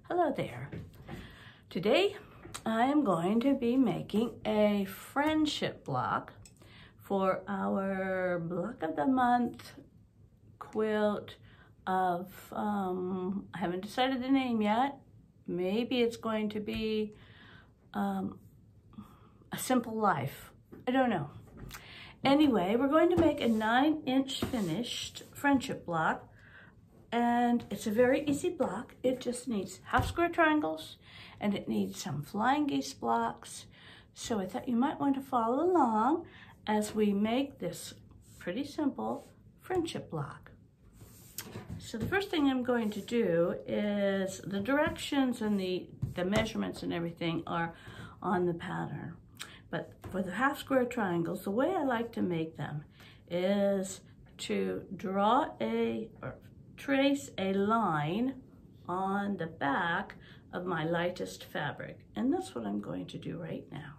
Hello there. Today I am going to be making a friendship block for our block of the month quilt of, I haven't decided the name yet. Maybe it's going to be A Simple Life. I don't know. Anyway, we're going to make a 9-inch finished friendship block. And it's a very easy block. It just needs half square triangles and it needs some flying geese blocks. So I thought you might want to follow along as we make this pretty simple friendship block. So the first thing I'm going to do is the directions and the measurements and everything are on the pattern. But for the half square triangles, the way I like to make them is to draw trace a line on the back of my lightest fabric. And that's what I'm going to do right now.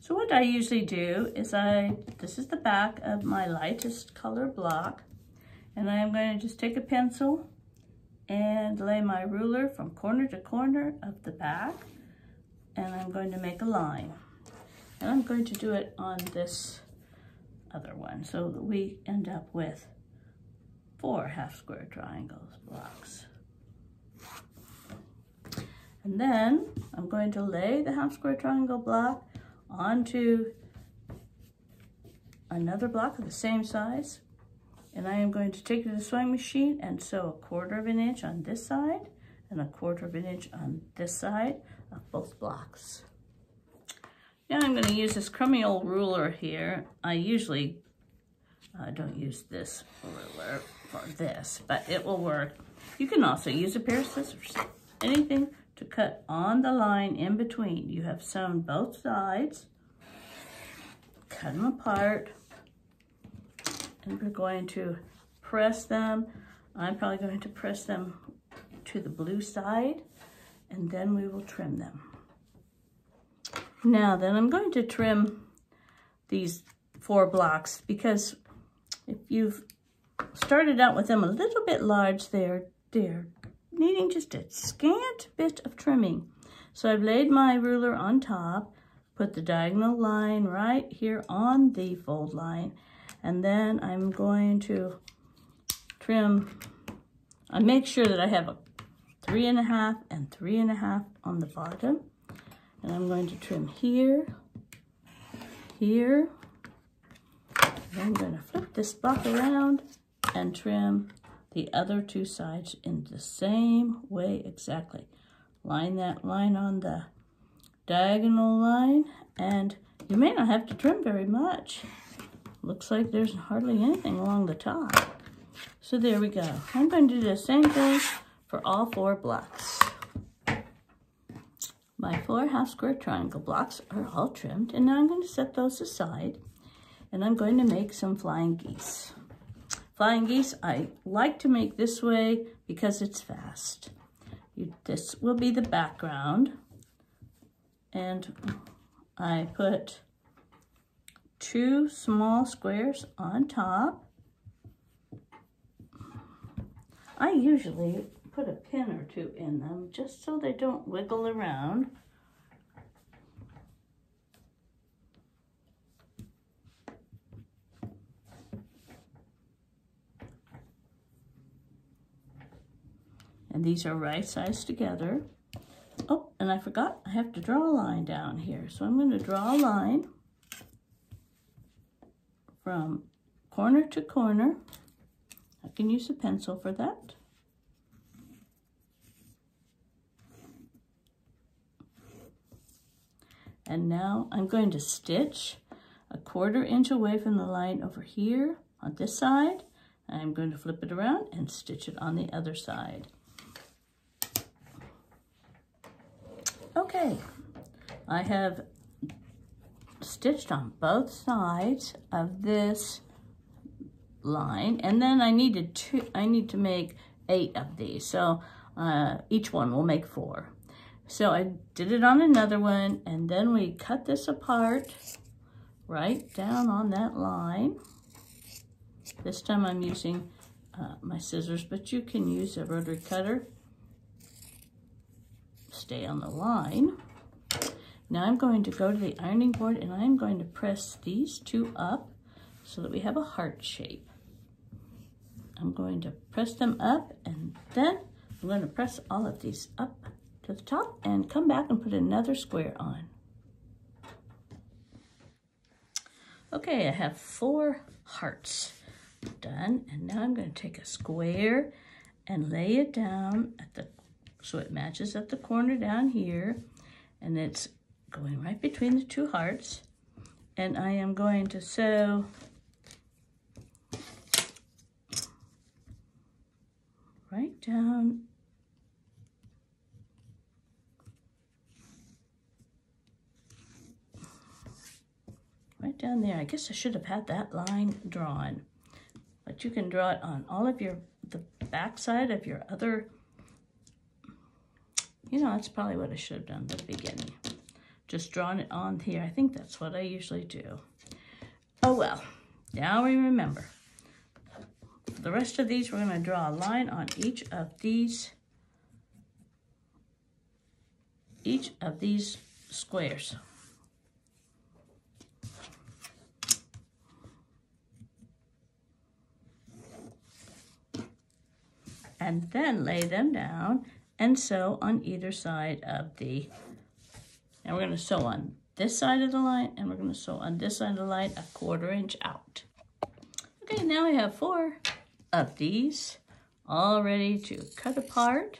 So what I usually do is this is the back of my lightest color block, and I am going to just take a pencil and lay my ruler from corner to corner of the back, and I'm going to make a line. And I'm going to do it on this other one so that we end up with 4 half square triangles blocks. And then I'm going to lay the half square triangle block onto another block of the same size. And I am going to take it to the sewing machine and sew 1/4 of an inch on this side and 1/4 of an inch on this side of both blocks. Now I'm going to use this crummy old ruler here. I usually don't use this ruler for this, but it will work. You can also use a pair of scissors, anything to cut on the line in between. You have sewn both sides, cut them apart, and we're going to press them. I'm probably going to press them to the blue side, and then we will trim them. Now then, I'm going to trim these 4 blocks because if you've started out with them a little bit large, they're needing just a scant bit of trimming. So I've laid my ruler on top, put the diagonal line right here on the fold line, and then I'm going to trim. I make sure that I have a 3.5 and 3.5 on the bottom, and I'm going to trim here, here. I'm going to flip this block around and trim the other 2 sides in the same way exactly. Line that line on the diagonal line, and you may not have to trim very much. Looks like there's hardly anything along the top. So there we go. I'm going to do the same thing for all 4 blocks. My 4 half square triangle blocks are all trimmed, and now I'm going to set those aside. And I'm going to make some flying geese. Flying geese, I like to make this way because it's fast. This will be the background. And I put 2 small squares on top. I usually put a pin or 2 in them just so they don't wiggle around. And these are right sides together. Oh, and I forgot, I have to draw a line down here. So I'm going to draw a line from corner to corner. I can use a pencil for that. And now I'm going to stitch a 1/4 inch away from the line over here on this side. I'm going to flip it around and stitch it on the other side. Okay, I have stitched on both sides of this line, and then I need to make 8 of these, so each one will make 4. So I did it on another one, and then we cut this apart right down on that line. This time I'm using my scissors, but you can use a rotary cutter. stay on the line. Now I'm going to go to the ironing board and I'm going to press these two up so that we have a heart shape. I'm going to press them up and then I'm going to press all of these up to the top and come back and put another square on. Okay, I have 4 hearts done, and now I'm going to take a square and lay it down at the, so it matches at the corner down here, and it's going right between the 2 hearts, and I am going to sew right down there. I guess I should have had that line drawn, but you can draw it on all of the back side of your other, you know, that's probably what I should have done at the beginning. Just drawn it on here. I think that's what I usually do. Oh well, now we remember. For the rest of these, we're going to draw a line on each of these squares. And then lay them down and sew on either side of the, and we're going to sew on this side of the line and we're going to sew on this side of the line 1/4 inch out. Okay, now I have 4 of these all ready to cut apart,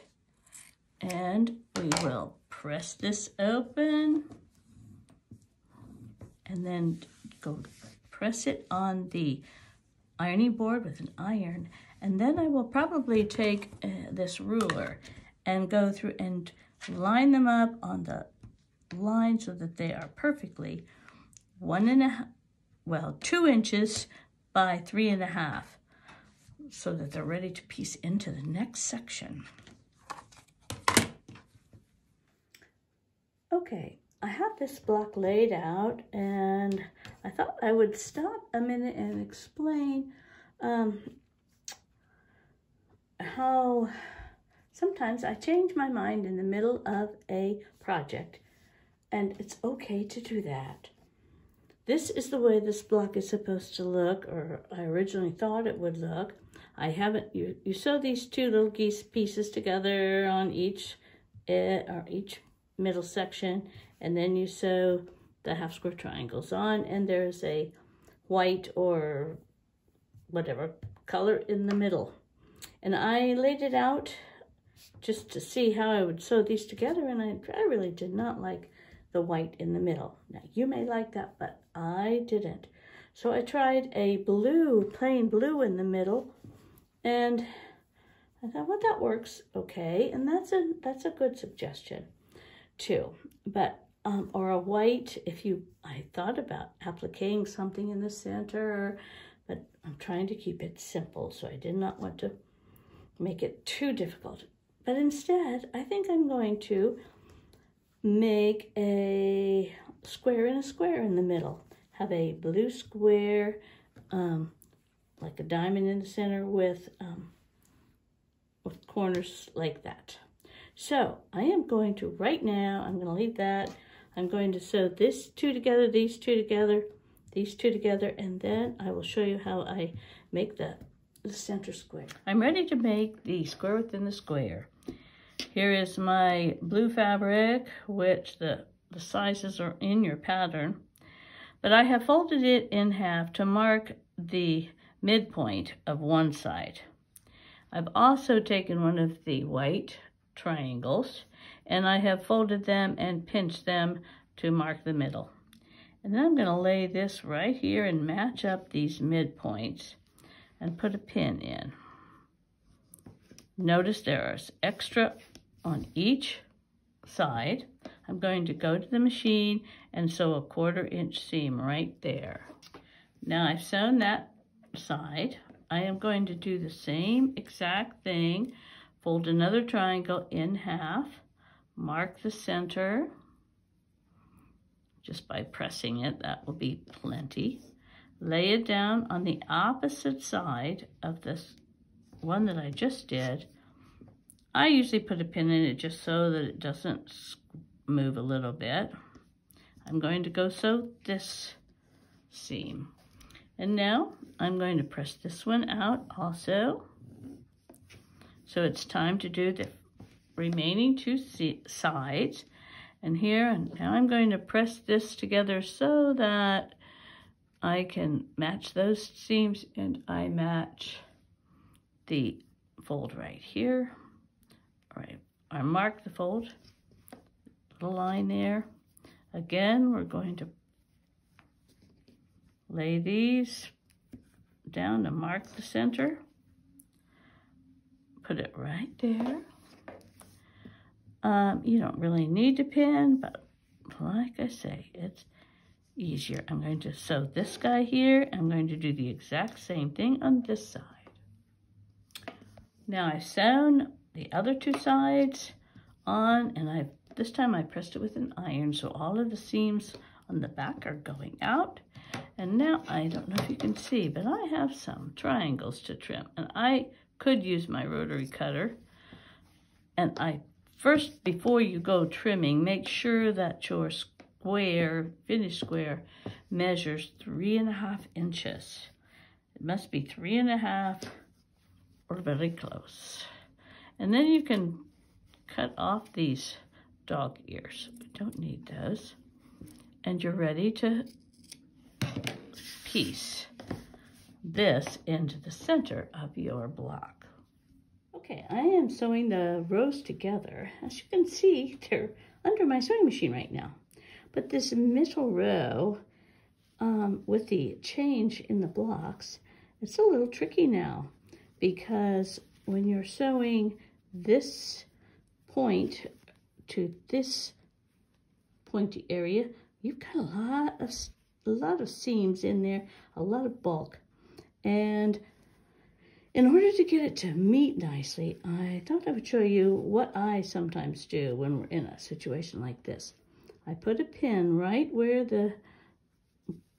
and we will press this open and then go press it on the ironing board with an iron. And then I will probably take this ruler and go through and line them up on the line so that they are perfectly 2 inches by 3.5, so that they're ready to piece into the next section. Okay, I have this block laid out, and I thought I would stop a minute and explain how sometimes I change my mind in the middle of a project, and it's okay to do that. This is the way this block is supposed to look, or I originally thought it would look. I haven't, you sew these 2 little geese pieces together on each middle section, and then you sew the half square triangles on, and there's a white or whatever color in the middle. And I laid it out just to see how I would sew these together, and I really did not like the white in the middle. Now, you may like that, but I didn't. So I tried a blue, plain blue in the middle, and I thought, well, that works okay, and that's a good suggestion too. But or a white, I thought about appliquing something in the center, but I'm trying to keep it simple, so I did not want to make it too difficult. But instead, I think I'm going to make a square and a square in the middle. Have a blue square, like a diamond in the center with corners like that. So I am going to, right now, I'm going to leave that. I'm going to sew this 2 together, these 2 together, these 2 together, and then I will show you how I make the center square. I'm ready to make the square within the square. Here is my blue fabric, which the sizes are in your pattern, but I have folded it in half to mark the midpoint of one side. I've also taken one of the white triangles and I have folded them and pinched them to mark the middle. And then I'm going to lay this right here and match up these midpoints and put a pin in. Notice there's extra on each side. I'm going to go to the machine and sew a 1/4 inch seam right there. Now I've sewn that side. I am going to do the same exact thing. Fold another triangle in half, mark the center just by pressing it. That will be plenty. Lay it down on the opposite side of this one that I just did. I usually put a pin in it just so that it doesn't move a little bit. I'm going to go sew this seam. And now I'm going to press this one out also. So it's time to do the remaining two sides. And now I'm going to press this together so that I can match those seams, and I match the fold right here. All right, I mark the fold, little line there. Again, we're going to lay these down to mark the center. Put it right there. You don't really need to pin, but like I say, it's easier. I'm going to sew this guy here. I'm going to do the exact same thing on this side. Now I've sewn the other two sides on, and this time I pressed it with an iron, so all of the seams on the back are going out. And now I don't know if you can see, but I have some triangles to trim, and I could use my rotary cutter. And first, before you go trimming, make sure that your finished square measures 3.5 inches. It must be 3.5 or very close. And then you can cut off these dog ears. We don't need those. And you're ready to piece this into the center of your block. Okay, I am sewing the rows together. As you can see, they're under my sewing machine right now. But this middle row, with the change in the blocks, it's a little tricky now, because when you're sewing this point to this pointy area, you've got a lot of seams in there, a lot of bulk. And in order to get it to meet nicely, I thought I would show you what I sometimes do when we're in a situation like this. I put a pin right where the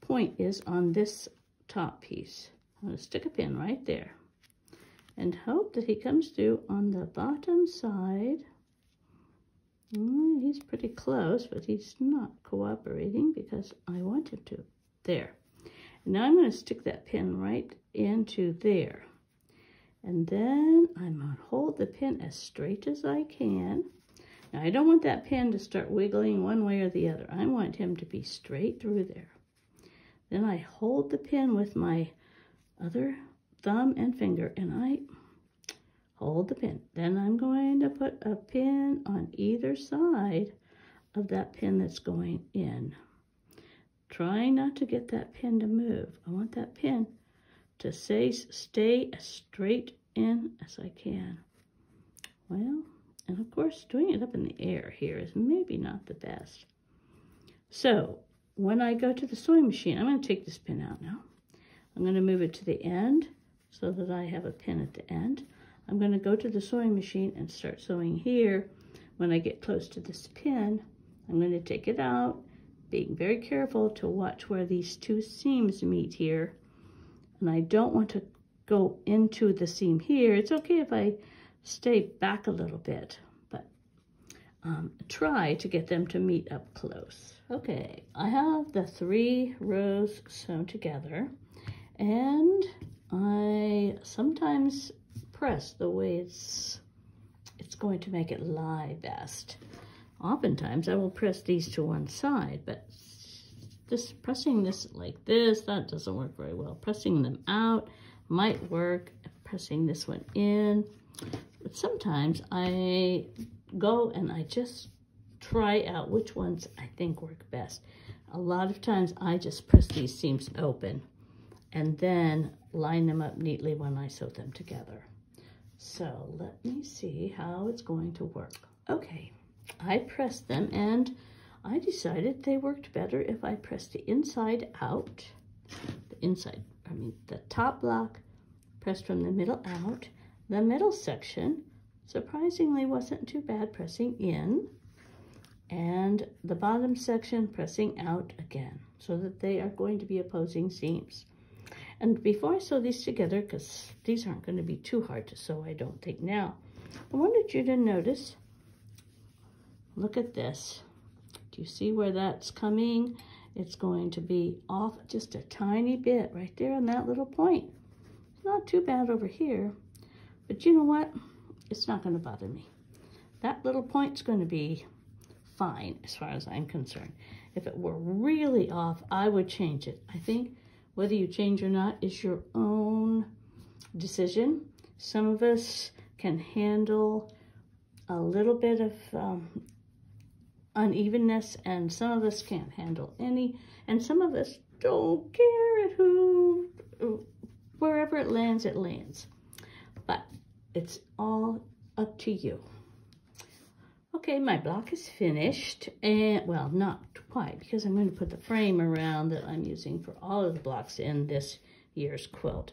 point is on this top piece. I'm going to stick a pin right there and hope that he comes through on the bottom side. He's pretty close, but he's not cooperating because I want him to. There. And now I'm going to stick that pin right into there. And then I'm going to hold the pin as straight as I can. Now, I don't want that pin to start wiggling one way or the other. I want him to be straight through there. Then I hold the pin with my other thumb and finger, and I hold the pin. Then I'm going to put a pin on either side of that pin that's going in. Try not to get that pin to move. I want that pin to stay as straight in as I can. Well, and of course, doing it up in the air here is maybe not the best. So, when I go to the sewing machine, I'm going to take this pin out now. I'm going to move it to the end so that I have a pin at the end. I'm going to go to the sewing machine and start sewing here. When I get close to this pin, I'm going to take it out, being very careful to watch where these two seams meet here. And I don't want to go into the seam here. It's okay if I stay back a little bit, but try to get them to meet up close. Okay, I have the 3 rows sewn together, and I sometimes press the way it's going to make it lie best. Oftentimes I will press these to one side, but pressing this like this, that doesn't work very well. Pressing them out might work, pressing this one in. But sometimes I go and I just try out which ones I think work best. A lot of times I just press these seams open and then line them up neatly when I sew them together. So let me see how it's going to work. Okay, I pressed them and I decided they worked better if I pressed the inside out. The top block pressed from the middle out. The middle section surprisingly wasn't too bad pressing in. And the bottom section pressing out again, so that they are going to be opposing seams. And before I sew these together, because these aren't going to be too hard to sew, I don't think now, I wanted you to notice, look at this. Do you see where that's coming? It's going to be off just a tiny bit right there on that little point. It's not too bad over here, but you know what? It's not going to bother me. That little point's going to be fine as far as I'm concerned. If it were really off, I would change it. I think whether you change or not is your own decision. Some of us can handle a little bit of unevenness, and some of us can't handle any, and some of us don't care at wherever it lands, it lands. But it's all up to you. Okay, my block is finished, and well, not quite, because I'm going to put the frame around that I'm using for all of the blocks in this year's quilt.